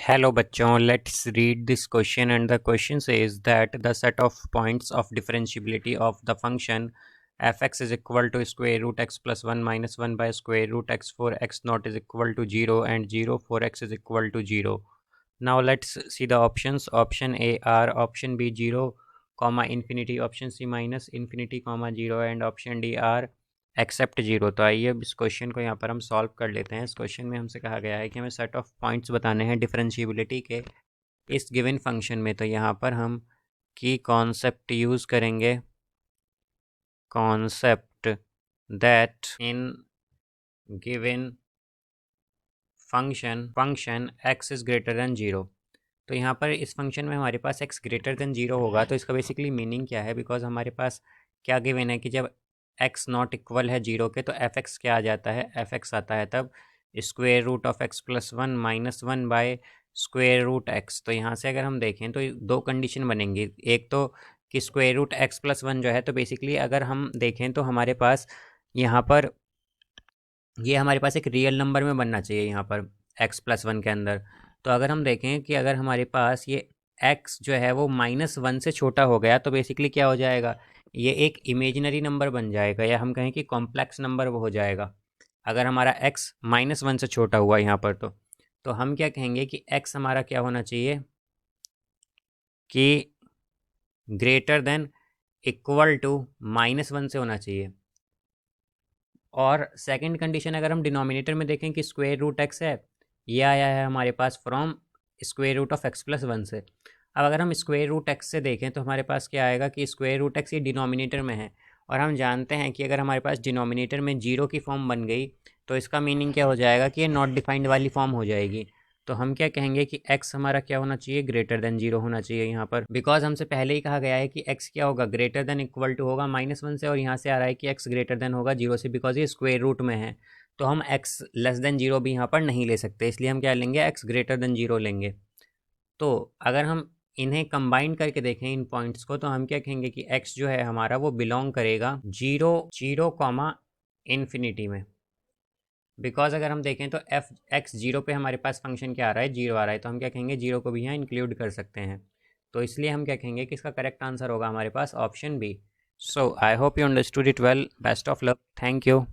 Hello बच्चों, let's read this question and the question says that the set of points of differentiability of the function fx is equal to square root x plus 1 minus 1 by square root x for x naught is equal to 0 and 0 for x is equal to 0. Now let's see the options. Option A are option B 0, infinity, option C minus infinity, 0 and option D are except zero. तो आइए अब इस question को यहाँ पर हम solve कर लेते हैं। इस क्वेश्चन में हमसे कहा गया है कि हमें सेट ऑफ पॉइंट्स बताने हैं डिफरेंशिएबिलिटी के इस गिवन फंक्शन में। तो यहाँ पर हम की कॉन्सेप्ट यूज़ करेंगे, concept that in given function x is greater than zero. तो यहाँ पर इस फंक्शन में हमारे पास x ग्रेटर दैन जीरो होगा। तो इसका बेसिकली मीनिंग क्या है, बिकॉज हमारे पास क्या गिवन है कि जब x नॉट इक्वल है जीरो के तो एफ एक्स क्या आ जाता है, एफ एक्स आता है तब square root of x plus 1 minus 1 by square root x. तो यहाँ से अगर हम देखें तो दो कंडीशन बनेंगी। एक तो कि स्क्वेयर रूट एक्स प्लस 1 जो है, तो बेसिकली अगर हम देखें तो हमारे पास यहाँ पर ये हमारे पास एक रियल नंबर में बनना चाहिए यहाँ पर x प्लस 1 के अंदर। तो अगर हम देखें कि अगर हमारे पास ये x जो है वो -1 से छोटा हो गया तो बेसिकली क्या हो जाएगा, ये एक इमेजिनरी नंबर बन जाएगा, या हम कहें कि कॉम्प्लेक्स नंबर वो हो जाएगा अगर हमारा x -1 से छोटा हुआ यहाँ पर। तो हम क्या कहेंगे कि x हमारा क्या होना चाहिए कि ग्रेटर देन इक्वल टू -1 से होना चाहिए। और सेकंड कंडीशन अगर हम डिनोमिनेटर में देखें कि स्क्वायर रूट एक्स है, ये आया है हमारे पास from square root of x plus 1 से। अब अगर हम स्क्वायर रूट एक्स से देखें तो हमारे पास क्या आएगा कि स्क्वायर रूट एक्स ये डिनोमिनेटर में है, और हम जानते हैं कि अगर हमारे पास डिनोमिनेटर में जीरो की फॉर्म बन गई तो इसका मीनिंग क्या हो जाएगा कि ये नॉट डिफाइंड वाली फॉर्म हो जाएगी। तो हम क्या कहेंगे कि x हमारा क्या होना चाहिए, ग्रेटर देन जीरो होना चाहिए यहाँ पर, बिकॉज हमसे पहले ही कहा गया है कि x क्या होगा, ग्रेटर देन इक्वल टू होगा -1 से, और यहाँ से आ रहा है कि x ग्रेटर देन होगा जीरो से, बिकॉज ये स्क्वायर रूट में है। तो हम x लेस देन जीरो भी यहाँ पर नहीं ले सकते, इसलिए हम क्या लेंगे, x ग्रेटर देन जीरो लेंगे। तो अगर हम इन्हें कंबाइन करके देखें इन पॉइंट्स को, तो हम क्या कहेंगे कि x जो है हमारा वो बिलोंग करेगा जीरो कॉमा इन्फिनिटी में। बिकॉज अगर हम देखें तो एफ एक्स जीरो पे हमारे पास फंक्शन क्या आ रहा है, जीरो आ रहा है, तो हम क्या कहेंगे जीरो को भी यहाँ इंक्लूड कर सकते हैं। तो इसलिए हम क्या कहेंगे कि इसका करेक्ट आंसर होगा हमारे पास option B. So I hope you understood it well. Best of luck. Thank you.